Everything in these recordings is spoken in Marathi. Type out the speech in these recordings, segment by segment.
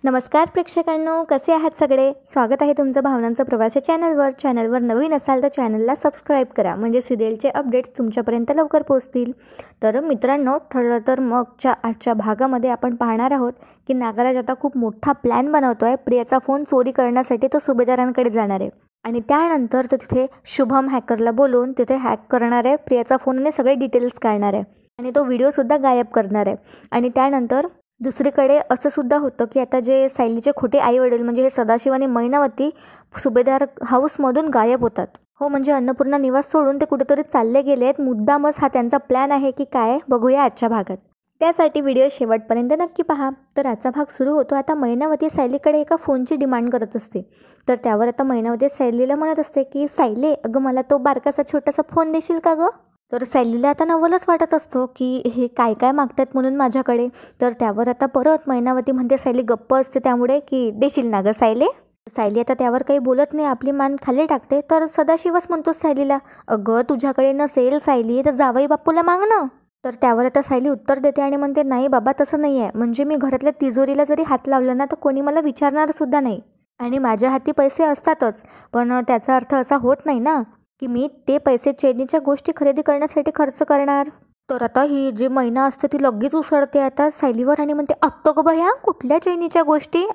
नमस्कार प्रेक्षकांनो, कसे आहात सगळे? स्वागत आहे तुमचं भावनांचा प्रवास या चॅनलवर नवीन असाल तर चॅनलला सबस्क्राईब करा, म्हणजे सिरियलचे अपडेट्स तुमच्यापर्यंत लवकर पोहोचतील. तर मित्रांनो, ठरलं तर मगच्या आजच्या भागामध्ये आपण पाहणार आहोत की नागराज आता खूप मोठा प्लॅन बनवतोय. प्रियाचा फोन चोरी करण्यासाठी तो सुभेदारांकडे जाणार आहे आणि त्यानंतर तो तिथे शुभम हॅकरला बोलवून तिथे हॅक करणार आहे. प्रियाचा फोन आणि सगळे डिटेल्स काढणार आहे आणि तो व्हिडिओसुद्धा गायब करणार आहे. आणि त्यानंतर दुसरीकडे असं सुद्धा होतं की आता जे सायलीचे खोटे आई वडील म्हणजे हे सदाशिव आणि मैनावती सुभेदार हाऊसमधून गायब होतात. हो, म्हणजे अन्नपूर्णा निवास सोडून ते कुठेतरी चालले गेले आहेत. मुद्दामच हा त्यांचा प्लॅन आहे की काय, बघूया आजच्या भागात. त्यासाठी व्हिडिओ शेवटपर्यंत नक्की पहा. तर आजचा भाग सुरू होतो. आता मैनावती सायलीकडे एका फोनची डिमांड करत असते. तर त्यावर आता मैनावती सायलीला म्हणत असते की सायले, अगं मला तो बारकासा छोटासा फोन देशील का गं? तर सायलीला आता नवलच वाटत असतो की हे काय काय मागतात म्हणून माझ्याकडे. तर त्यावर आता परत मैनावती म्हणते, सायली गप्प असते त्यामुळे, की देशील ना गं सायले. सायली आता त्यावर काही बोलत नाही, आपली मान खाली टाकते. तर सदाशिवच म्हणतो सायलीला, अगं तुझ्याकडे नसेल सायली तर जावई बापूला माग ना. तर त्यावर आता सायली उत्तर देते आणि म्हणते, नाही बाबा तसं नाही आहे, म्हणजे मी घरातल्या तिजोरीला जरी हात लावला ना तर कोणी मला विचारणार सुद्धा नाही आणि माझ्या हाती पैसे असतातच, पण त्याचा अर्थ असा होत नाही ना की मी ते पैसे चैनीच्या गोष्टी खरेदी करण्यासाठी खर्च करणार. तर आता ही जी मैना असते ती लगेच उसळते आता सायलीवर आणि म्हणते, आत्तो ग भया, कुठल्या चैनीच्या गोष्टी?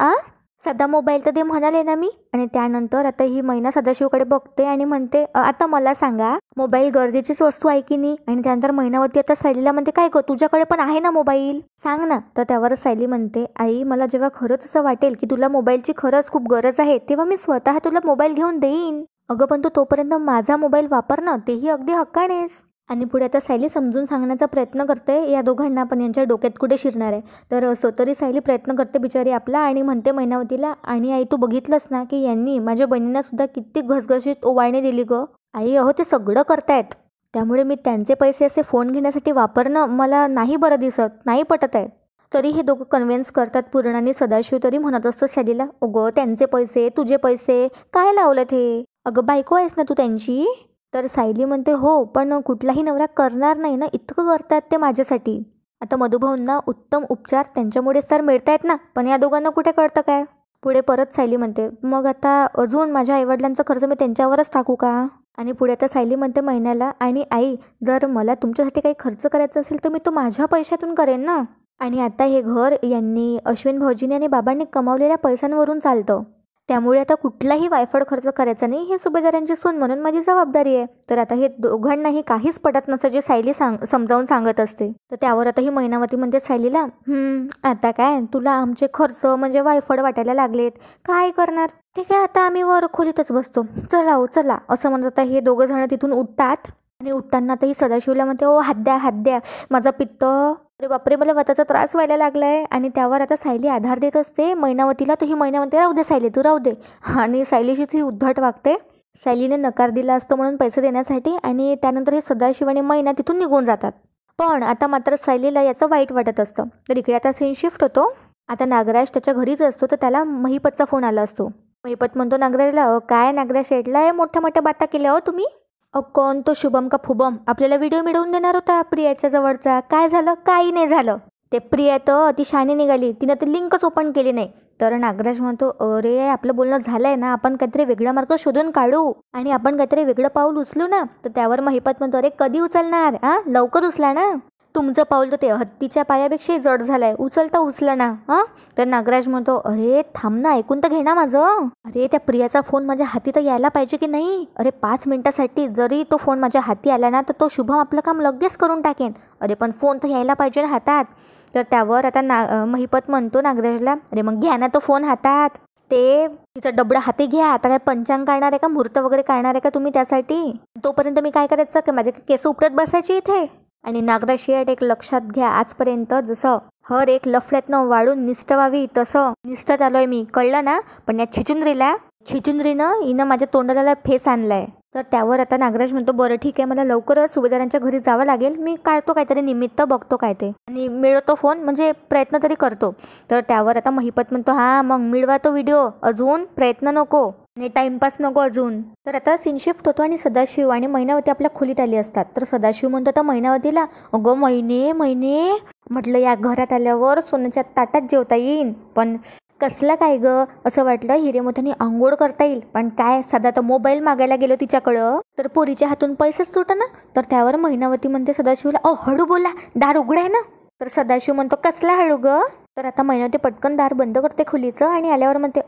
साधा मोबाईल तर दे म्हणाले ना मी. आणि त्यानंतर आता ही मैना सदाशिवकडे बघते आणि म्हणते, आता मला सांगा, मोबाईल गरजेचीच वस्तू आहे की नाही? आणि त्यानंतर मैनावती आता सायलीला म्हणते, काय गं तुझ्याकडे पण आहे ना मोबाईल, सांग ना. तर त्यावर सायली म्हणते, आई मला जेव्हा खरंच असं वाटेल की तुला मोबाईलची खरंच खूप गरज आहे तेव्हा मी स्वतः तुला मोबाईल घेऊन देईन. अगं पण तू तोपर्यंत माझा मोबाईल वापर ना, तेही अगदी हक्कानेच. आणि पुढे आता सायली समजून सांगण्याचा प्रयत्न करते या दोघांना, पण यांच्या डोक्यात कुठे शिरणार आहे. तर असो तरी सायली प्रयत्न करते बिचारी आपला आणि म्हणते मैनावतीला, आणि आई तू बघितलंस ना की यांनी माझ्या बहिणींना सुद्धा किती घसघशीत ओवाळणी दिली गं. आई अहो ते सगळं करतायत, त्यामुळे मी त्यांचे पैसे असे फोन घेण्यासाठी वापरणं मला नाही बरं दिसत, नाही पटत आहे. तरी हे दोघं कन्व्हिन्स करतात पूर्ण आणि सदाशिव तरी म्हणत असतो सायलीला, अगं त्यांचे पैसे तुझे पैसे काय लावलं ते, अगं बायको आहेस ना तू त्यांची. तर सायली म्हणते, हो पण कुठलाही नवरा करणार नाही ना, इतकं करतात ते माझ्यासाठी. आता मधुभाऊंना उत्तम उपचार त्यांच्यामुळेच तर मिळतायत ना, पण या दोघांना कुठे कळतं काय. पुढे परत सायली म्हणते, मग आता अजून माझ्या आईवडिलांचा खर्च मी त्यांच्यावरच टाकू का? आणि पुढे आता सायली म्हणते महिन्याला, आणि आई जर मला तुमच्यासाठी काही खर्च करायचा असेल तर मी तो माझ्या पैशातून करेन ना. आणि आता हे घर यांनी अश्विन भाऊजीने आणि बाबांनी कमावलेल्या पैशांवरून चालतं, त्यामुळे आता कुठलाही वायफळ खर्च करायचा नाही, हे सुभेदारांची सून म्हणून माझी जबाबदारी आहे. तर आता हे दोघांनाही काहीच पटत नसतं जे सायली समजावून सांगत असते. तर त्यावर आता ही मैनावती म्हणते सायलीला, आता काय तुला आमचे खर्च म्हणजे वायफळ वाटायला लागलेत, काय करणार? ठीक आहे, आता आम्ही वर खोलीतच बसतो, चला हो चला, असं म्हणत आता हे दोघं जण तिथून उठतात. आणि उठताना आता ही सदाशिवला म्हणते, ओ हात द्या माझा पित्त, अरे बापरे मला वाताचा त्रास व्हायला लागलाय. आणि त्यावर आता सायली आधार देत असते मैनावतीला. तर ही मैनावती, राहू दे सायली तू राहू दे. आणि सायलीशीच ही उद्धट वागते. सायलीने नकार दिला असतो म्हणून पैसे देण्यासाठी. आणि त्यानंतर हे सदाशिव आणि मैना तिथून निघून जातात. पण आता मात्र सायलीला याचं वाईट वाटत असतं. तर इकडे आता सीन शिफ्ट होतो. आता नागराज त्याच्या घरीच असतो, तर त्याला महिपतचा फोन आला असतो. महिपत म्हणतो नागराजला, काय नागराज शेटला मोठ्या मोठ्या बाता केल्या हो तुम्ही? कोण तो शुभम का फुबम आपल्याला व्हिडिओ मिळवून देणार होता प्रियाच्या जवळचा, काय झालं? काही नाही झालं. ते प्रिया तर ती शाणी निघाली, तिनं ते लिंकच ओपन केली नाही. तर नागराज म्हणतो, अरे आपलं बोलणं झालंय ना, आपण काहीतरी वेगळा मार्ग शोधून काढू आणि आपण काहीतरी वेगळं पाऊल उचलू ना. तर त्यावर महिपत म्हणतो, अरे कधी उचलणार? लवकर उचला ना, तुमचं पाऊल तर ते हत्तीच्या पायापेक्षाही जड झालंय, उचला ना. तर नागराज म्हणतो, अरे थांब ना, ऐकून तर घे ना माझं. अरे त्या प्रियाचा फोन माझ्या हाती तर यायला पाहिजे की नाही? अरे 5 मिनिटासाठी जरी तो फोन माझ्या हाती आला ना तर तो शुभम आपलं काम लगेच करून टाकेन. अरे पण फोन तर यायला पाहिजे ना हातात. तर त्यावर आता महिपत म्हणतो नागराजला, अरे मग घ्या ना तो फोन हातात, ते तिचा डबडा हाती घ्या. आता काय पंचांग काढणार आहे का, मुहूर्त वगैरे काढणार आहे का तुम्ही त्यासाठी? तोपर्यंत मी काय करायचं की माझे केस उपटत बसायची इथे? आणि नागराज शेट एक लक्षात घ्या, आजपर्यंत जसं हर एक लफड्यातनं वाढून निष्ठ व्हावी तसं निष्ठ चालू मी, कळलं ना? पण या छिचुंद्रीनं हिनं माझ्या तोंडाला फेस आणलाय. तर त्यावर आता नागराज म्हणतो, बरं ठीक आहे, मला लवकरच सुभेदारांच्या घरी जावं लागेल, मी काढतो काहीतरी निमित्त, बघतो काय ते आणि मिळवतो फोन, म्हणजे प्रयत्न तरी करतो. तर त्यावर आता महिपत म्हणतो, मग मिळवा तो व्हिडिओ, अजून प्रयत्न नको आणि टाइमपास नको अजून. तर आता सीन शिफ्ट होतो आणि सदाशिव आणि मैनावती आपल्या खोलीत आली असतात. तर सदाशिव म्हणतो आता मैनावतीला, अगं महिने म्हटलं या घरात आल्यावर सोन्याच्या ताटात जेवता येईन, पण कसला काय ग, असं वाटलं हिरेमोठ्याने आंघोळ करता येईल, पण काय साधा तर मोबाईल मागायला गेलो तिच्याकडं तर पोरीच्या हातून पैसेच सुटना. तर त्यावर महिनावती म्हणते सदाशिवला, हळू बोला, दार उघड आहे ना. तर सदाशिव म्हणतो, कसला हळू ग. तर आता महिनावती पटकन दार बंद करते खोलीचं आणि आल्यावर म्हणते,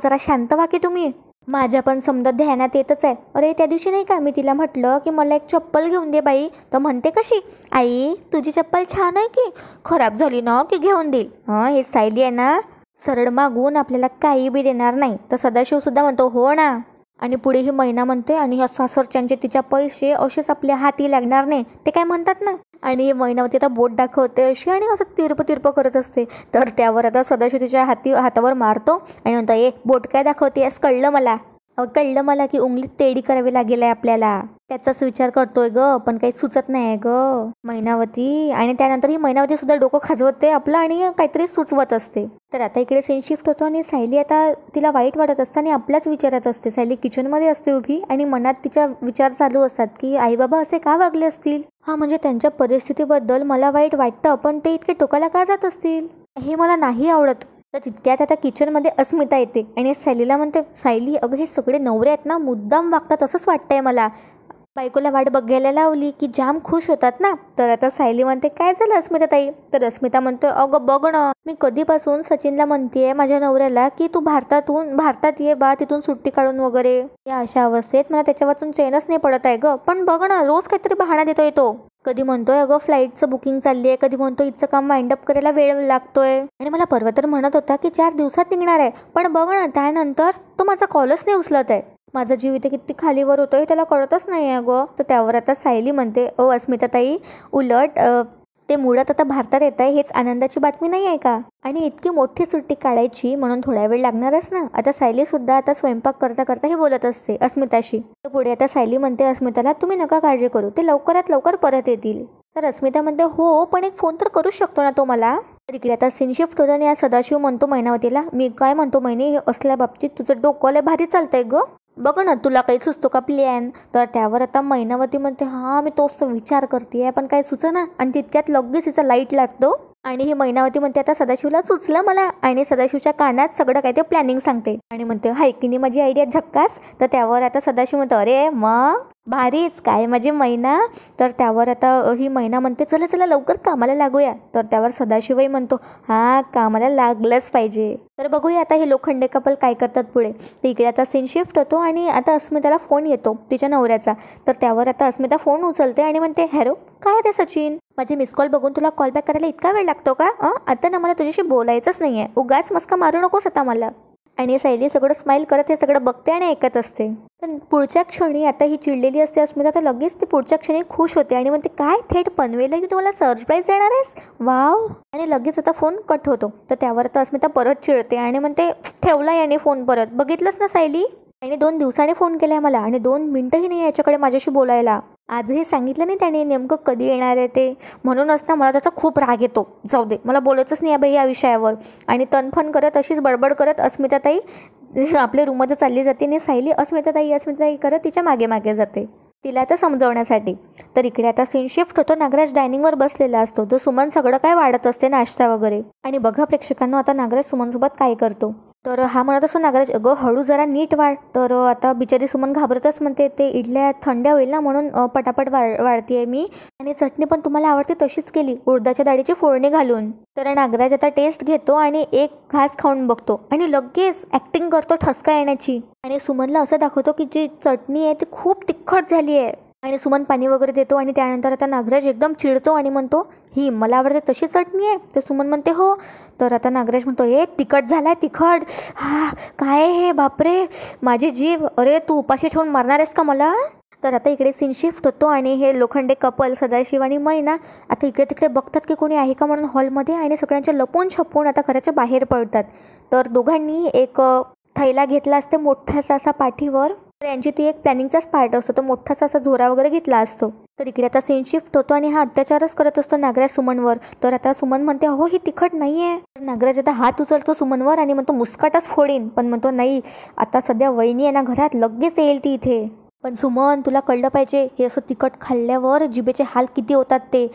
जरा शांत व्हा की तुम्ही. माझ्या पण समजा ध्यानात येतच आहे. अरे त्या दिवशी नाही का मी तिला म्हटलं की मला एक चप्पल घेऊन दे बाई, तर म्हणते कशी, आई तुझी चप्पल छान आहे की, खराब झाली ना की घेऊन देईल. हे सायली आहे ना, सरळ मागून आपल्याला काही बी देणार नाही. तर सदाशिव सुद्धा म्हणतो, हो ना. आणि पुढे ही महिना म्हणते, आणि ह्या सासरच्यांचे तिच्या पैसे असेच आपल्या हाती लागणार नाही, ते काय म्हणतात ना. आणि ही महिनावती आता बोट दाखवते अशी आणि असं तिरप करत असते. तर त्यावर आता सदाशिव तिच्या हातावर मारतो आणि म्हणतो, बोट काय दाखवतेस, कळलं मला. कळलं मला की उंगलीत तेडी करावी लागेल आहे आपल्याला. त्याचाच विचार करतोय ग, पण काही सुचत नाही ग महिनावती. आणि त्यानंतर ही महिनावती सुद्धा डोकं खाजवते आपलं आणि काहीतरी सुचवत असते. तर आता इकडे सीन शिफ्ट होतो आणि सायली आता तिला वाईट वाटत असतं आणि आपल्याच विचारात असते. सायली किचनमध्ये असते उभी आणि मनात तिच्या विचार चालू असतात की आई बाबा असे का वागले असतील. म्हणजे त्यांच्या परिस्थितीबद्दल मला वाईट वाटतं, पण ते इतके टोकाला का जात असतील, हे मला नाही आवडत. तर तितक्यात आता किचनमध्ये अस्मिता येते आणि सायलीला म्हणते, सायली अगं हे सगळे नवरे आहेत ना, मुद्दाम वागतात असंच वाटतंय मला. बायकोला वाट बघायला लावली की जाम खुश होतात ना. तर आता सायली म्हणते, काय झालं अस्मिता ताई. तर अस्मिता म्हणते, अगं बघ ना, मी कधीपासून सचिनला म्हणतेय माझ्या नवऱ्याला की तू भारतात ये बा, तिथून सुट्टी काढून वगैरे. या अशा अवस्थेत मला त्याच्या वाचून चैनच नाही पडत आहे ग. पण बघ ना, रोज काहीतरी बहाणा देतोय तो. कधी म्हणतोय अगं फ्लाईटचं बुकिंग चालली आहे, कधी म्हणतो इथचं काम वाइंड अप करायला वेळ लागतोय. आणि मला परवा तर म्हणत होता की 4 दिवसात निघणार आहे, पण बघ ना त्यानंतर तो माझा कॉलच नाही उचलत आहे. माझा जीव इथे किती खालीवर होतोय त्याला कळतच नाही आहे गं. तर त्यावर आता सायली म्हणते, अस्मिता ताई, उलट ते मुळात आता भारतात येत आहे हेच आनंदाची बातमी नाही आहे का. आणि इतकी मोठी सुट्टी काढायची म्हणून थोडा वेळ लागणारच ना. आता सायली सुद्धा आता स्वयंपाक करता करता हे बोलत असते अस्मिताशी. तर पुढे आता सायली म्हणते अस्मिताला, तुम्ही नका काळजी करू, ते लवकरात लवकर परत येतील. तर अस्मिता म्हणते, हो पण एक फोन तर करू शकतो ना तो मला. तर इकडे आता सीन शिफ्ट होतो आणि सदाशिव म्हणतो महिनावतीला, मी काय म्हणतो महिने, असल्या बाबतीत तुझं डोकं लय भारी चालतंय ग, बघ ना तुला काही सुचतो का प्लॅन. तर त्यावर आता महिनावती म्हणते, मी तोच विचार करते पण काही सुचना. आणि तितक्यात लगेच तिचा लाईट लागतो आणि ही महिनावती म्हणते, आता सदाशिवला सुचलं मला. आणि सदाशिवच्या कानात सगळं काही ते प्लॅनिंग सांगते आणि म्हणते, हाय की नाही माझी आयडिया झक्कास. तर त्यावर आता सदाशिव म्हणतो, अरे मग भारीच काय माझी महिना. तर त्यावर आता ही महिना म्हणते, चला चला लवकर कामाला लागूया. तर त्यावर सदाशिवही म्हणतो, कामाला लागलंच पाहिजे. तर बघूया आता हे लोखंडे कपल काय करतात पुढे. तर इकडे आता सीन शिफ्ट होतो आणि आता अस्मिताला फोन येतो तिच्या नवऱ्याचा. तर त्यावर आता अस्मिता फोन उचलते आणि म्हणते, हॅलो काय रे सचिन, माझे मिस कॉल बघून तुला कॉल बॅक करायला इतका वेळ लागतो का. आता ना मला तुझ्याशी बोलायचंच नाही आहे, उगाच मस्का मारू नकोस आता मला. आणि सायली सगळं स्माईल करत हे सगळं बघते आणि ऐकत असते. तर पुढच्या क्षणी आता ही चिडलेली असते अस्मिता, तर लगेच ती पुढच्या क्षणी खुश होते आणि म्हणते, काय थेट पनवेलला की तुम्हाला सरप्राईज देणार आहेस, वाव. आणि लगेच आता फोन कट होतो. तर त्यावर आता अस्मिता परत चिडते आणि म्हणते, ठेवला याने फोन परत, बघितलंस ना सायली, आणि 2 दिवसांनी फोन केलाय मला आणि 2 मिनिटंही नाही याच्याकडे माझ्याशी बोलायला. आजही सांगितलं नाही त्याने नेमकं कधी येणार आहे ते. म्हणूनच ना मला त्याचा खूप राग येतो. जाऊ दे, मला बोलायचंच नाही बाई या विषयावर. आणि तनफन करत अशीच बडबड करत अस्मिताताई आपल्या रूममध्ये चालली जाते आणि सायली अस्मिताताई करत तिच्या मागे मागे जाते तिला आता समजवण्यासाठी. तर इकडे आता सीन शिफ्ट होतो. नागराज डायनिंगवर बसलेला असतो. तो सुमन सगळं काय वाढत असते, नाश्ता वगैरे. आणि बघा प्रेक्षकांना आता नागराज सुमनसोबत काय करतो. तर हा म्हणत असतो, नागराज अगं हळू जरा नीट वाढ. तर आता बिचारी सुमन घाबरतच म्हणते, ते इडल्या थंड्या होईल ना म्हणून पटापट वाढतीये मी. आणि चटणी पण तुम्हाला आवडते तशीच केली, उडदाच्या डाळीची फोडणी घालून. तर नागराज आता टेस्ट घेतो आणि एक घास खाऊन बघतो आणि लगेच ऍक्टिंग करतो ठसका येण्याची. आणि सुमनला असं दाखवतो की जी चटणी आहे ती खूप तिखट झाली आहे. आणि सुमन पाणी वगैरे देतो आणि त्यानंतर आता नागराज एकदम चिडतो आणि म्हणतो, ही मला आवडते तशी चटणी आहे. तर सुमन म्हणते, हो. तर आता नागराज म्हणतो, तिखट झालाय तिखट. काय हे बापरे माझी जीभ, अरे तू उपाशी ठेवून मारणार आहेस का मला. तर आता इकडे सीन शिफ्ट होतो आणि हे लोखंडे कपल सदाशिव आणि मैना आता इकडे तिकडे बघतात की कोणी आहे का म्हणून हॉलमध्ये. आणि सगळ्यांच्या लपून छपून आता घराच्या बाहेर पडतात. तर दोघांनी एक थैला घेतला असते मोठासा असा पाठीवर. तर यांची ती एक प्लॅनिंगचाच पार्ट असतो. तो मोठासा असा झोरा वगैरे घेतला असतो. तर इकडे आता सीन शिफ्ट होतो आणि हा अत्याचारच करत असतो नागराज सुमनवर. तर आता सुमन म्हणते, हो ही तिखट नाही आहे. नागराज आता हात उचलतो सुमनवर आणि म्हणतो, मुस्काटाच फोडीन. पण म्हणतो, नाही आता सध्या वहिनी आहे ना घरात, लगेच येईल ती इथे. पण सुमन तुला कळलं पाहिजे, हे असं तिखट खाल्ल्यावर जिभेचे हाल किती होतात ते.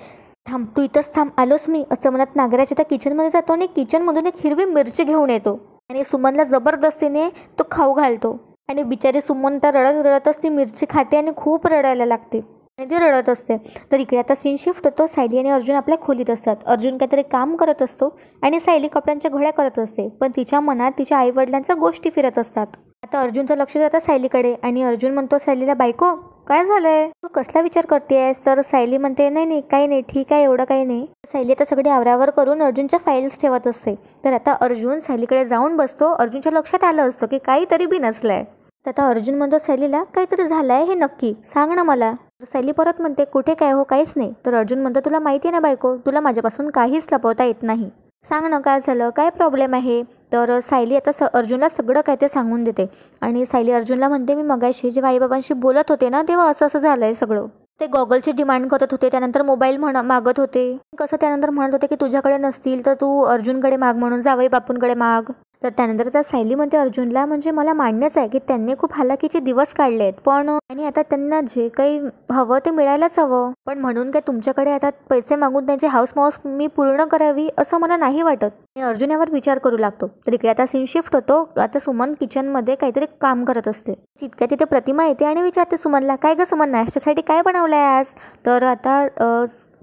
थांब तू इथंच थांब, आलोच मी, असं म्हणत नागराज आता किचनमध्ये जातो आणि किचनमधून एक हिरवी मिरची घेऊन येतो. आणि सुमनला जबरदस्तीने तो खाऊ घालतो आणि बिचारी सुमन तर रडतच ती मिरची खाते आणि खूप रडायला लागते आणि ती रडत असते. तर इकडे आता सीन शिफ्ट होतो. सायली आणि अर्जुन आपल्या खोलीत असतात. अर्जुन काहीतरी काम करत असतो आणि सायली कपड्यांच्या घड्या करत असते, पण तिच्या मनात तिच्या आईवडिलांच्या गोष्टी फिरत असतात. आता अर्जुनचं लक्ष जातं सायलीकडे आणि अर्जुन म्हणतो सायलीला, बायको काय झालंय, तू कसला विचार करतेस? तर सायली म्हणते, नाही नाही काही नाही, ठीक आहे, एवढं काही नाही. सायली आता सगळी आवरावर करून अर्जुनच्या फाईल्स ठेवत असते. तर आता अर्जुन सायलीकडे जाऊन बसतो. अर्जुनच्या लक्षात आलं असतं की काहीतरी बी नसलंय. तर आता अर्जुन म्हणतो सायलीला, काहीतरी झालंय हे नक्की सांग ना मला. तर सायली परत म्हणते, कुठे काय हो, काहीच नाही. तर अर्जुन म्हणतो, तुला माहिती आहे ना बायको, तुला माझ्यापासून काहीच लपवता येत नाही, सांग ना काय झालं, काय प्रॉब्लेम आहे. तर सायली आता अर्जुनला सगळं काय ते सांगून देते आणि सायली अर्जुनला म्हणते, मी मगाशी जेव्हा आईबाबांशी बोलत होते ना तेव्हा असं झालंय सगळं. ते गॉगलची डिमांड करत होते, त्यानंतर मोबाईल मागत होते, कसं त्यानंतर म्हणत होते की तुझ्याकडे नसतील तर तू अर्जुनकडे माग, म्हणून जावई बापूंकडे माग. तर त्यानंतर त्या सायली म्हणते अर्जुनला, म्हणजे मला मान्यच आहे की त्यांनी खूप हालाकीचे दिवस काढले आहेत, पण आणि आता त्यांना जे काही हवं ते मिळायलाच हवं, पण म्हणून काय तुमच्याकडे आता पैसे मागून त्यांची हाऊस माऊस मी पूर्ण करावी असं मला नाही वाटत. आणि अर्जुन यावर विचार करू लागतो. तर इकडे आता सीन शिफ्ट होतो. आता सुमन किचनमध्ये काहीतरी काम करत असते. तितक्या तिथे प्रतिमा येते आणि विचारते सुमनला, काय ग सुमन, नाश्त्यासाठी काय बनवलंय आज. तर आता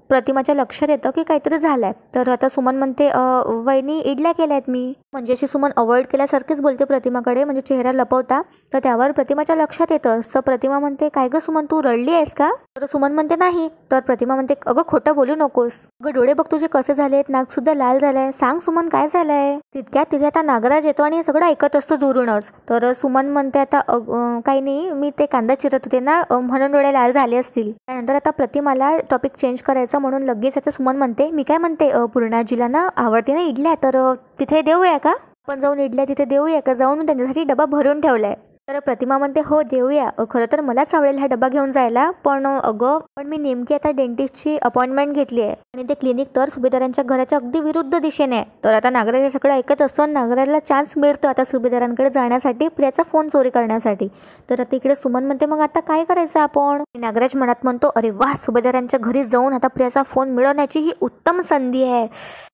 प्रतिमाच्या लक्षात येतं की काहीतरी झालंय. तर आता सुमन म्हणते, वहिनी इडल्या केल्यात मी. म्हणजे अशी सुमन अवॉइड केल्यासारखीच बोलते प्रतिमाकडे, म्हणजे चेहरा लपवता. तर त्यावर प्रतिमाच्या लक्षात येतं. तर प्रतिमा म्हणते, काय ग सुमन, तू रडली आहेस का. तर सुमन म्हणते, नाही. तर प्रतिमा म्हणते, अगं खोटं बोलू नकोस, अगं डोळे बघ तुझे कसे झालेत, नाक सुद्धा लाल झालंय, सांग सुमन काय झालंय. तितक्यात तिथे आता नागराज येतो आणि हे सगळं ऐकत असतो दुरूनच. तर सुमन म्हणते, आता काही नाही, मी ते कांदा चिरत होते ना म्हणून डोळे लाल झाले असतील. त्यानंतर आता प्रतिमाला टॉपिक चेंज करायचा म्हणून लगेच आता सुमन म्हणते, मी काय म्हणते, पूर्णाजीला ना आवडते ना इडल्या, तर तिथे देऊया का, आपण जाऊन इडल्या तिथे देऊया का, जाऊन मी त्यांच्यासाठी डबा भरून ठेवलाय. तर प्रतिमा म्हणते, हो देऊया, खरं तर मलाच आवडेल हा डबा घेऊन जायला, पण मी नेमकी आता डेंटिस्टची अपॉइंटमेंट घेतली आहे आणि ते क्लिनिक तर सुभेदारांच्या घराच्या अगदी विरुद्ध दिशेने आहे. तर आता नागराज हे सगळं ऐकत असतो. नागराजला चान्स मिळतो आता सुभेदारांकडे जाण्यासाठी, प्रियाचा फोन चोरी करण्यासाठी. तर आता इकडे सुमन म्हणते, मग आता काय करायचं आपण. नागराज मनात म्हणतो, अरे वा, सुभेदारांच्या घरी जाऊन आता प्रियाचा फोन मिळवण्याची ही उत्तम संधी आहे.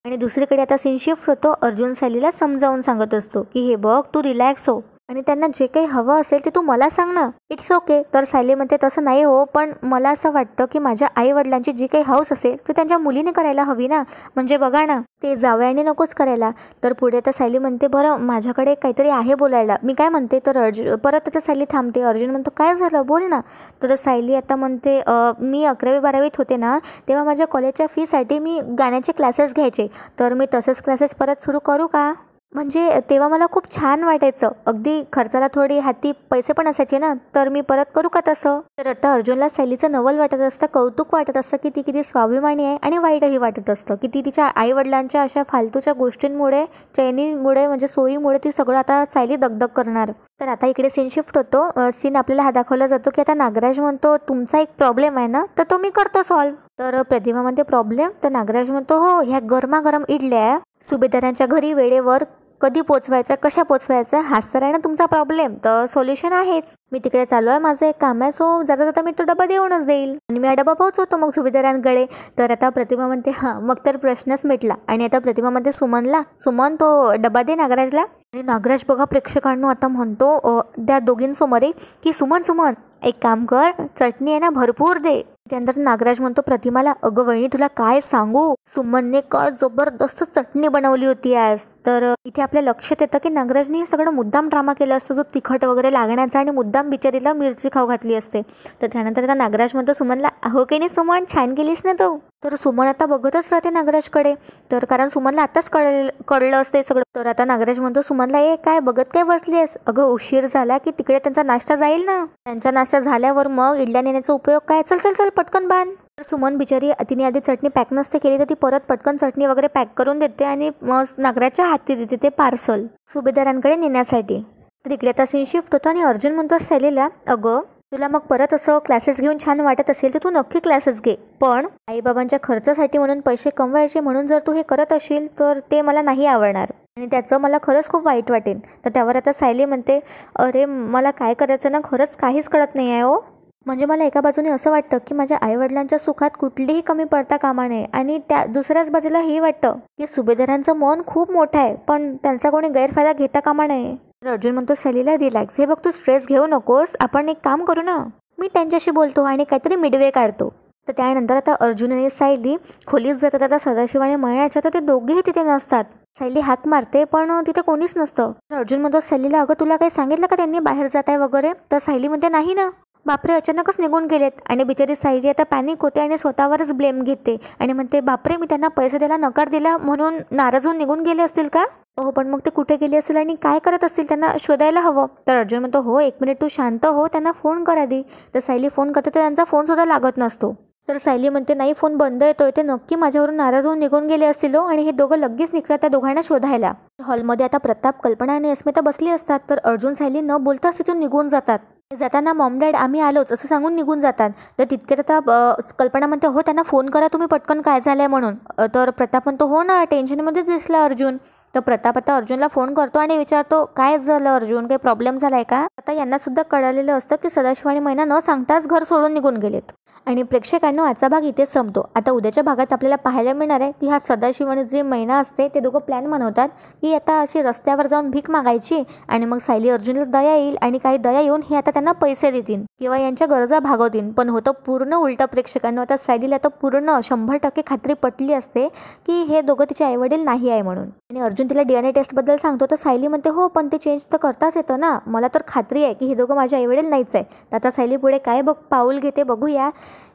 आणि दुसरीकडे आता सीन शिफ्ट होतो. अर्जुन सायलीला समजावून सांगत असतो की हे बघ, तू रिलॅक्स हो आणि त्यांना जे काही हवं असेल ते तू मला सांग ना, इट्स ओके. तर सायली म्हणते, तसं नाही हो, पण मला असं वाटतं की माझ्या आई वडिलांची जी काही हौस असेल ते त्यांच्या मुलीने करायला हवी ना, म्हणजे बघा ना, ते जावयाने नकोच करायला. तर पुढे आता सायली म्हणते, बरं माझ्याकडे काहीतरी आहे बोलायला, मी काय म्हणते. तर परत आता सायली थांबते. अर्जुन म्हणतो, काय झालं बोल ना. तर सायली आता म्हणते, मी 11वी 12वीत होते ना तेव्हा माझ्या कॉलेजच्या फीसाठी मी गाण्याचे क्लासेस घ्यायचे, तर मी तसेच क्लासेस परत सुरू करू का, म्हणजे तेव्हा मला खूप छान वाटायचं, अगदी खर्चाला थोडी हाती पैसे पण असायचे ना, तर मी परत करू का तसं. तर आता अर्जुनला सायलीचं नवल वाटत असतं, कौतुक वाटत असतं की ती किती स्वाभिमानी आहे, आणि वाईटही वाटत असतं की ती तिच्या आईवडिलांच्या अशा फालतूच्या गोष्टींमुळे, चैनीमुळे, म्हणजे सोयीमुळे ती सगळं आता सायली दगदग करणार. तर आता इकडे सीन शिफ्ट होतो. सीन आपल्याला हा दाखवला जातो की आता नागराज म्हणतो, तुमचा एक प्रॉब्लेम आहे ना, तर तो मी करतो सॉल्व्ह. तर प्रतिमा म्हणते, प्रॉब्लेम. तर नागराज म्हणतो, हो, ह्या गरमागरम इडल्या सुभेदारांच्या घरी वेळेवर कधी पोचवायच्या, कशा पोचवायच्या, हाच तर आहे ना तुमचा प्रॉब्लेम. तर सोल्युशन आहेच, मी तिकडे चालू आहे, माझं एक काम आहे, सो जाता जाता मी तो डबा देऊनच देईल आणि मी हा डबा पोहोचवतो मग सुभेदारांकडे. तर आता प्रतिमा म्हणते, हां मग तर प्रश्नच मिटला. आणि आता प्रतिमा म्हणते सुमनला, सुमन तो डबा दे नागराजला. आणि नागराज बघा प्रेक्षकांनो आता म्हणतो त्या दोघींसमोर की सुमन एक काम कर, चटणी आहे ना भरपूर दे. त्यानंतर नागराज म्हणतो प्रतिमाला, अगं वहिनी तुला काय सांगू, सुमनने काय जबरदस्त चटणी बनवली होती आज. तर इथे आपल्या लक्षात येतं की नागराजने हे सगळं मुद्दाम ड्रामा केला असतो, जो तिखट वगैरे लागण्याचा, आणि मुद्दाम बिचारीला मिरची खाऊ घातली असते. तर त्यानंतर आता नागराज म्हणतो सुमनला, हो की नाही सुमन, छान केलीस ना तू. तर सुमन आता बघतच राहते नागराजकडे, तर कारण सुमनला आताच कळलं असते सगळं. तर आता नागराज म्हणतो सुमनला, काय बघत काय बसलीस, अगं उशीर झाला की तिकडे त्यांचा नाश्ता जाईल ना, त्यांचा नाश्ता झाल्यावर मग इडल्या नेण्याचा उपयोग काय, चल चल चल पटकन बांध. तर सुमन बिचारी तिने आधी चटणी पॅक नसते केली, तर ती परत पटकन चटणी वगैरे पॅक करून देते आणि मग नागराजच्या हाती देते ते पार्सल सुभेदारांकडे नेण्यासाठी. तर इकडे आता सीन शिफ्ट होतो आणि अर्जुन म्हणतो सायलीला, अगं तुला मग परत असं क्लासेस घेऊन छान वाटत असेल तर तू नक्की क्लासेस घे, पण आईबाबांच्या खर्चासाठी म्हणून पैसे कमवायचे म्हणून जर तू हे करत असशील तर ते मला नाही आवडणार आणि त्याचं मला खरंच खूप वाईट वाटेल. तर त्यावर आता सायली म्हणते, अरे मला काय करायचं ना, खरंच काहीच कळत नाही आहे हो. म्हणजे मला एका बाजूने असं वाटतं की माझ्या आईवडिलांच्या सुखात कुठलीही कमी पडता कामा नये, आणि त्या दुसऱ्याच बाजूला हे वाटतं की सुभेदारांचं मन खूप मोठं आहे, पण त्यांचा कोणी गैरफायदा घेता कामा नये. तर अर्जुन म्हणतो सायलीला, रिलॅक्स, हे बघ तू स्ट्रेस घेऊ नकोस, आपण एक काम करू ना, मी त्यांच्याशी बोलतो आणि काहीतरी मिडवे काढतो. तर त्यानंतर आता अर्जुन आणि सायली खोलीत जातात. आता सदाशिव आणि मयणाच्या, तर ते दोघेही तिथे नसतात. सायली हाक मारते पण तिथे कोणीच नसतं. तर अर्जुन म्हणतो सायलीला, अगं तुला काही सांगितलं का त्यांनी बाहेर जात आहे वगैरे? तर सायली म्हणते नाही ना, बापरे अचानकच निघून गेलेत. आणि बिचारी सायली आता पॅनिक होते आणि स्वतःवरच ब्लेम घेते आणि म्हणते, बापरे मी त्यांना पैसे द्यायला नकार दिला म्हणून नाराज होऊन निघून गेले असतील का? हो, पण मग ते कुठे गेले असतील आणि काय करत असतील, त्यांना शोधायला हवं. तर अर्जुन म्हणतो, हो 1 मिनिट तू शांत हो, त्यांना फोन करा आधी. तर सायली फोन करते तर त्यांचा फोन सुद्धा लागत नसतो. तर सायली म्हणते, नाही फोन बंद येतोय, ते नक्की माझ्यावरून नाराज होऊन निघून गेले असतील. आणि हे दोघं लगेच निघतात त्या दोघांना शोधायला. हॉलमध्ये आता प्रताप, कल्पना आणि अस्मिता बसली असतात. तर अर्जुन सायली न बोलताच तिथून निघून जातात. जाताना मॉम डॅड आम्ही आलोच असं सांगून निघून जातात. तर तितक्यात आता कल्पना म्हणते, हो त्यांना फोन करा तुम्ही पटकन, काय झालंय म्हणून. तर प्रताप म्हणतो, हो ना, टेन्शनमध्येच दिसला अर्जुन. तर प्रताप आता अर्जुनला फोन करतो आणि विचारतो, काय झालं अर्जुन, काही प्रॉब्लेम झालाय का? आता यांना सुद्धा कळालेलं असतं की सदाशिव आणि मैना न सांगताच घर सोडून निघून गेलेत. आणि प्रेक्षकांनो, आजचा भाग इथेच संपतो. आता उद्याच्या भागात आपल्याला पाहायला मिळणार आहे की हा सदाशिव आणि जे मैना असते ते दोघं प्लॅन बनवतात की आता अशी रस्त्यावर जाऊन भीक मागायची, आणि मग सायली अर्जुनला दया येईल आणि काही दया येऊन हे आता त्यांना पैसे देतील किंवा यांच्या गरजा भागवतील. पण होतं पूर्ण उलटं प्रेक्षकांनो. आता सायलीला आता पूर्ण 100% खात्री पटली असते की हे दोघं तिचे आईवडील नाही आहे म्हणून. आणि अर्जुन तिला DNA टेस्टबद्दल सांगतो. तर सायली म्हणते, हो पण ते चेंज तर करताच येतं ना, मला तर खात्री आहे की हे दोघं माझे आईवडील नाहीच आहे. तर आता सायली पुढे काय पाऊल घेते बघूया,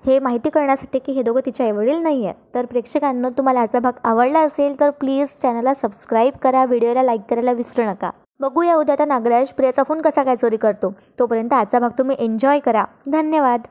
हे माहिती करण्यासाठी की हे दोघं तिचे आईवडील नाही आहेत. तर प्रेक्षकांनो, तुम्हाला आजचा भाग आवडला असेल तर प्लीज चॅनलला सबस्क्राईब करा, व्हिडिओला लाईक करायला विसरू नका. बघूया उद्या आता नागराज प्रियाचा फोन कसा काय चोरी करतो. तोपर्यंत आजचा भाग तुम्ही एन्जॉय करा. धन्यवाद.